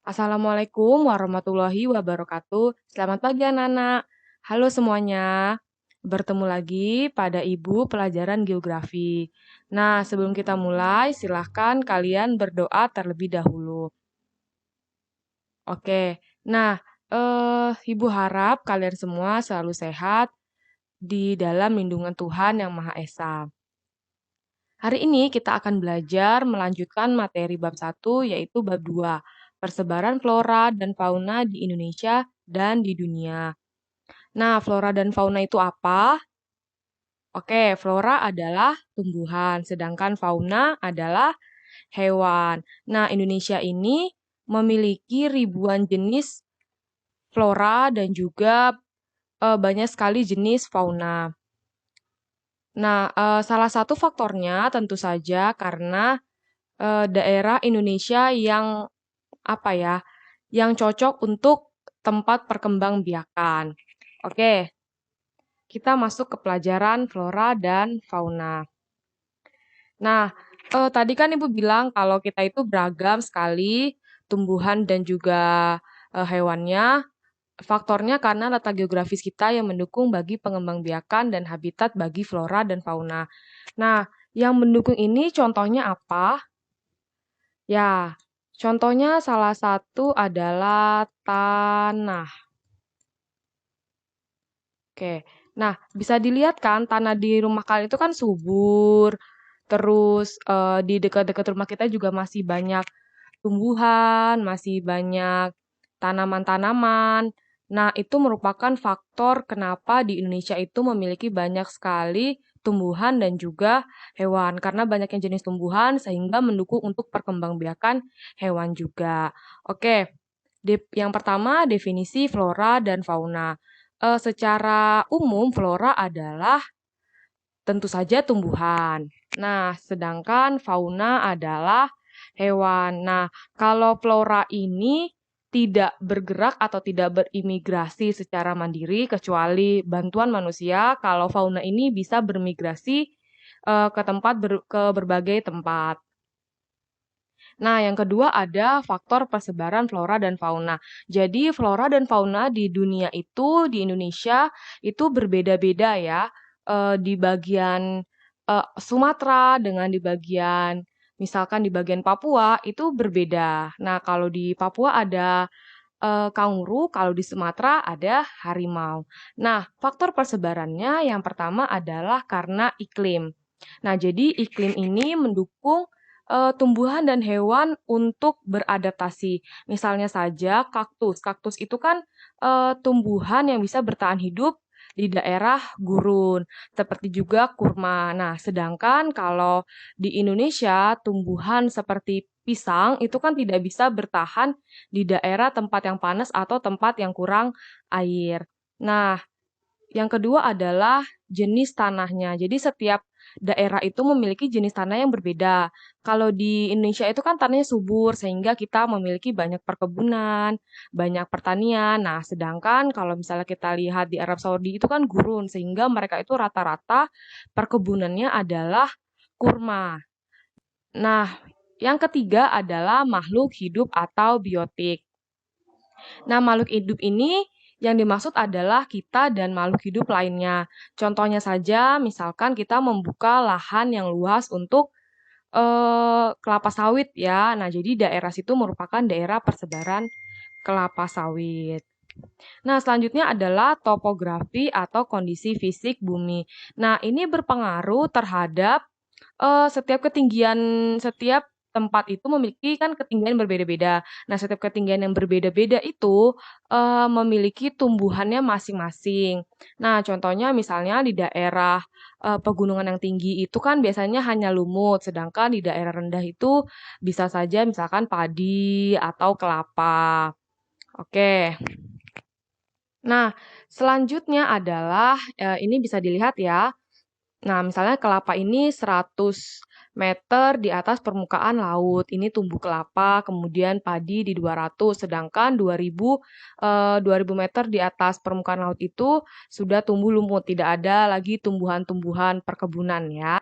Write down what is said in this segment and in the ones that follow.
Assalamualaikum warahmatullahi wabarakatuh. Selamat pagi anak-anak. Halo semuanya. Bertemu lagi pada Ibu pelajaran geografi. Nah, sebelum kita mulai, silahkan kalian berdoa terlebih dahulu. Oke. Nah, Ibu harap kalian semua selalu sehat di dalam lindungan Tuhan Yang Maha Esa. Hari ini kita akan belajar melanjutkan materi bab 1 yaitu bab 2, persebaran flora dan fauna di Indonesia dan di dunia. Nah, flora dan fauna itu apa? Oke, flora adalah tumbuhan, sedangkan fauna adalah hewan. Nah, Indonesia ini memiliki ribuan jenis flora dan juga banyak sekali jenis fauna. Nah, salah satu faktornya tentu saja karena daerah Indonesia yang apa ya, yang cocok untuk tempat perkembangbiakan. Oke, kita masuk ke pelajaran flora dan fauna. Nah, tadi kan Ibu bilang kalau kita itu beragam sekali tumbuhan dan juga hewannya. Faktornya karena letak geografis kita yang mendukung bagi pengembangbiakan dan habitat bagi flora dan fauna. Nah, yang mendukung ini contohnya apa? Ya, contohnya salah satu adalah tanah. Oke, nah bisa dilihat kan tanah di rumah kalian itu kan subur, terus di dekat-dekat rumah kita juga masih banyak tumbuhan, masih banyak tanaman-tanaman. Nah, itu merupakan faktor kenapa di Indonesia itu memiliki banyak sekali tumbuhan dan juga hewan. Karena banyaknya jenis tumbuhan sehingga mendukung untuk perkembangbiakan hewan juga. Oke, yang pertama definisi flora dan fauna. Secara umum flora adalah tentu saja tumbuhan. Nah, sedangkan fauna adalah hewan. Nah, kalau flora ini tidak bergerak atau tidak berimigrasi secara mandiri kecuali bantuan manusia, kalau fauna ini bisa bermigrasi ke berbagai tempat. Nah, yang kedua ada faktor persebaran flora dan fauna. Jadi, flora dan fauna di dunia itu, di Indonesia, itu berbeda-beda ya. Di bagian Sumatera dengan di bagian, misalkan di bagian Papua, itu berbeda. Nah, kalau di Papua ada kanguru, kalau di Sumatera ada harimau. Nah, faktor persebarannya yang pertama adalah karena iklim. Nah, jadi iklim ini mendukung tumbuhan dan hewan untuk beradaptasi. Misalnya saja kaktus. Kaktus itu kan tumbuhan yang bisa bertahan hidup di daerah gurun, seperti juga kurma. Nah, sedangkan kalau di Indonesia tumbuhan seperti pisang itu kan tidak bisa bertahan di daerah tempat yang panas atau tempat yang kurang air. Nah, yang kedua adalah jenis tanahnya. Jadi setiap daerah itu memiliki jenis tanah yang berbeda. Kalau di Indonesia itu kan tanahnya subur sehingga kita memiliki banyak perkebunan, banyak pertanian. Nah, sedangkan kalau misalnya kita lihat di Arab Saudi itu kan gurun sehingga mereka itu rata-rata perkebunannya adalah kurma. Nah, yang ketiga adalah makhluk hidup atau biotik. Nah, makhluk hidup ini yang dimaksud adalah kita dan makhluk hidup lainnya. Contohnya saja, misalkan kita membuka lahan yang luas untuk kelapa sawit ya. Nah, jadi daerah situ merupakan daerah persebaran kelapa sawit. Nah, selanjutnya adalah topografi atau kondisi fisik bumi. Nah, ini berpengaruh terhadap setiap ketinggian setiap tempat itu memiliki kan ketinggian berbeda-beda. Nah, setiap ketinggian yang berbeda-beda itu memiliki tumbuhannya masing-masing. Nah, contohnya misalnya di daerah pegunungan yang tinggi itu kan biasanya hanya lumut, sedangkan di daerah rendah itu bisa saja misalkan padi atau kelapa. Oke. Nah, selanjutnya adalah ini bisa dilihat ya. Nah, misalnya kelapa ini 100 meter di atas permukaan laut. Ini tumbuh kelapa, kemudian padi di 200, sedangkan 2000 meter di atas permukaan laut itu sudah tumbuh lumut, tidak ada lagi tumbuhan-tumbuhan perkebunan ya.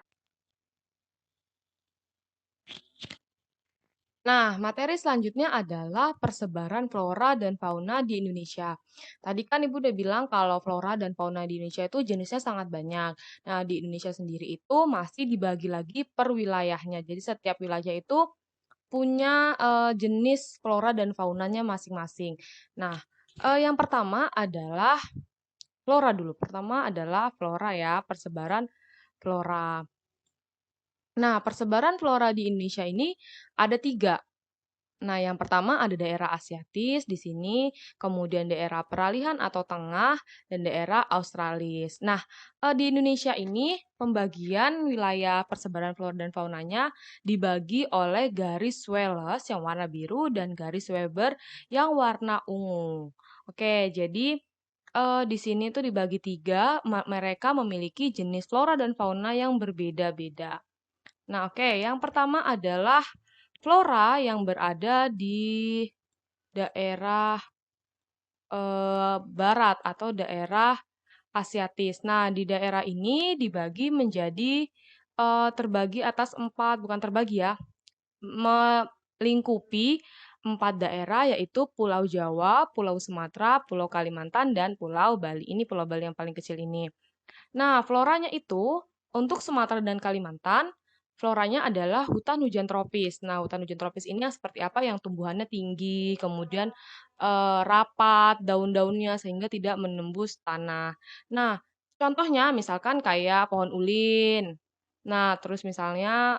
Nah, materi selanjutnya adalah persebaran flora dan fauna di Indonesia. Tadi kan Ibu udah bilang kalau flora dan fauna di Indonesia itu jenisnya sangat banyak. Nah, di Indonesia sendiri itu masih dibagi lagi per wilayahnya. Jadi setiap wilayah itu punya jenis flora dan faunanya masing-masing. Nah, yang pertama adalah flora dulu. Pertama adalah flora ya, persebaran flora. Nah, persebaran flora di Indonesia ini ada tiga. Nah, yang pertama ada daerah Asiatis di sini, kemudian daerah peralihan atau tengah, dan daerah Australis. Nah, di Indonesia ini pembagian wilayah persebaran flora dan faunanya dibagi oleh garis Wallace yang warna biru dan garis Weber yang warna ungu. Oke, jadi di sini tuh dibagi tiga, mereka memiliki jenis flora dan fauna yang berbeda-beda. Nah, oke, yang pertama adalah flora yang berada di daerah barat atau daerah Asiatis. Nah, di daerah ini dibagi menjadi terbagi atas empat, bukan terbagi ya, melingkupi empat daerah yaitu Pulau Jawa, Pulau Sumatera, Pulau Kalimantan, dan Pulau Bali. Ini Pulau Bali yang paling kecil ini. Nah, floranya itu untuk Sumatera dan Kalimantan, floranya adalah hutan hujan tropis. Nah, hutan hujan tropis ini yang seperti apa? Yang tumbuhannya tinggi, kemudian rapat daun-daunnya sehingga tidak menembus tanah. Nah, contohnya misalkan kayak pohon ulin. Nah, terus misalnya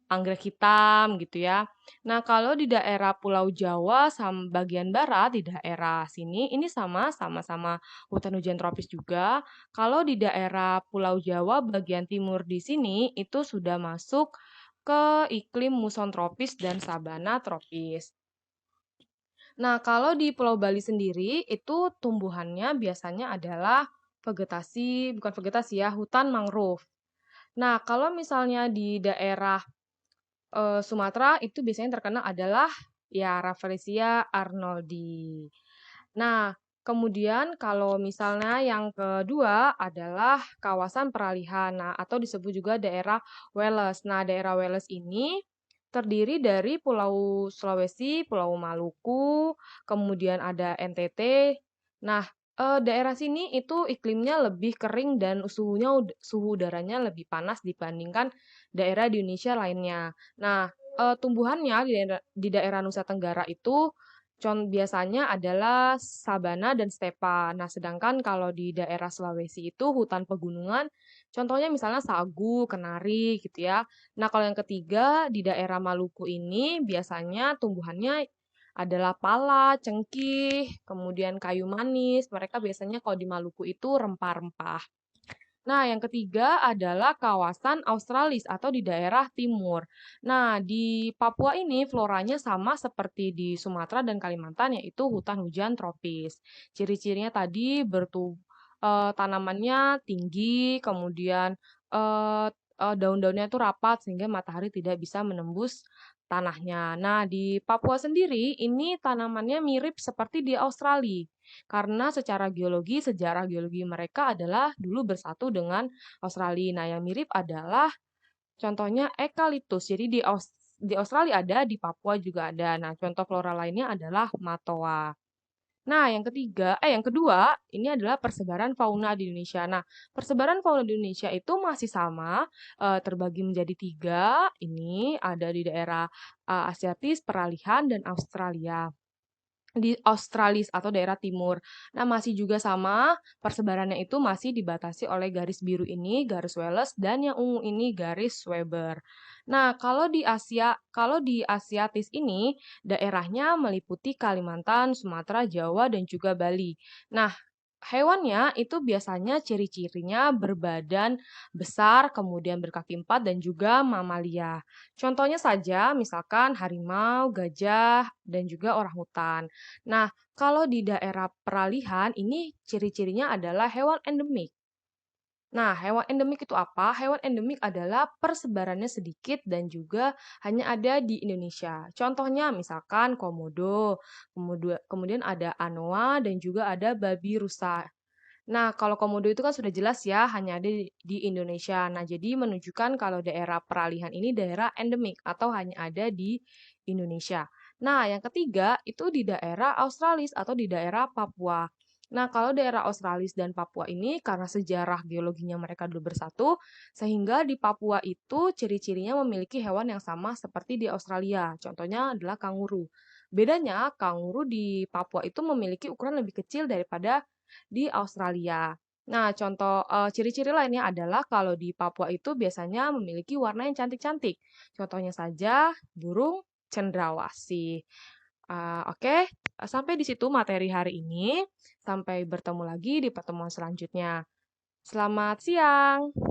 anggrek hitam gitu ya. Nah, kalau di daerah Pulau Jawa sama bagian barat di daerah sini ini sama-sama hutan hujan tropis juga. Kalau di daerah Pulau Jawa bagian timur di sini itu sudah masuk ke iklim muson tropis dan sabana tropis. Nah, kalau di Pulau Bali sendiri itu tumbuhannya biasanya adalah vegetasi, bukan vegetasi ya, hutan mangrove. Nah, kalau misalnya di daerah Sumatera itu biasanya terkenal adalah ya Rafflesia arnoldi. Nah, kemudian kalau misalnya yang kedua adalah kawasan peralihan, nah, atau disebut juga daerah Welles. Nah, daerah Welles ini terdiri dari Pulau Sulawesi, Pulau Maluku, kemudian ada NTT. Nah, daerah sini itu iklimnya lebih kering dan suhu udaranya lebih panas dibandingkan daerah di Indonesia lainnya. Nah, tumbuhannya di daerah Nusa Tenggara itu biasanya adalah sabana dan stepa. Nah, sedangkan kalau di daerah Sulawesi itu hutan pegunungan, contohnya misalnya sagu, kenari gitu ya. Nah, kalau yang ketiga di daerah Maluku ini biasanya tumbuhannya adalah pala, cengkih, kemudian kayu manis. Mereka biasanya kalau di Maluku itu rempah-rempah. Nah, yang ketiga adalah kawasan Australis atau di daerah timur. Nah, di Papua ini floranya sama seperti di Sumatera dan Kalimantan, yaitu hutan hujan tropis. Ciri-cirinya tadi tanamannya tinggi, kemudian eh, daun-daunnya itu rapat sehingga matahari tidak bisa menembus tanahnya. Nah, di Papua sendiri ini tanamannya mirip seperti di Australia. Karena secara geologi, sejarah geologi mereka adalah dulu bersatu dengan Australia. Nah, yang mirip adalah contohnya eukaliptus. Jadi di Australia ada, di Papua juga ada. Nah, contoh flora lainnya adalah matoa. Nah, yang kedua, ini adalah persebaran fauna di Indonesia. Nah, persebaran fauna di Indonesia itu masih sama, terbagi menjadi tiga. Ini ada di daerah Asiatis, Peralihan, dan Australia di Australis atau daerah timur. Nah, masih juga sama, persebarannya itu masih dibatasi oleh garis biru ini, garis Wallace, dan yang ungu ini garis Weber. Nah, kalau di Asiatis ini, daerahnya meliputi Kalimantan, Sumatera, Jawa, dan juga Bali. Nah, hewannya itu biasanya ciri-cirinya berbadan besar, kemudian berkaki empat, dan juga mamalia. Contohnya saja, misalkan harimau, gajah, dan juga orangutan. Nah, kalau di daerah peralihan, ini ciri-cirinya adalah hewan endemik. Nah, hewan endemik itu apa? Hewan endemik adalah persebarannya sedikit dan juga hanya ada di Indonesia. Contohnya misalkan komodo, kemudian ada anoa dan juga ada babi rusa. Nah, kalau komodo itu kan sudah jelas ya, hanya ada di Indonesia. Nah, jadi menunjukkan kalau daerah peralihan ini daerah endemik atau hanya ada di Indonesia. Nah, yang ketiga itu di daerah Australis atau di daerah Papua. Nah, kalau daerah Australis dan Papua ini karena sejarah geologinya mereka dulu bersatu, sehingga di Papua itu ciri-cirinya memiliki hewan yang sama seperti di Australia. Contohnya adalah kanguru. Bedanya, kanguru di Papua itu memiliki ukuran lebih kecil daripada di Australia. Nah, contoh ciri-ciri lainnya adalah kalau di Papua itu biasanya memiliki warna yang cantik-cantik. Contohnya saja burung cendrawasih. Oke, sampai di situ materi hari ini. Sampai bertemu lagi di pertemuan selanjutnya. Selamat siang.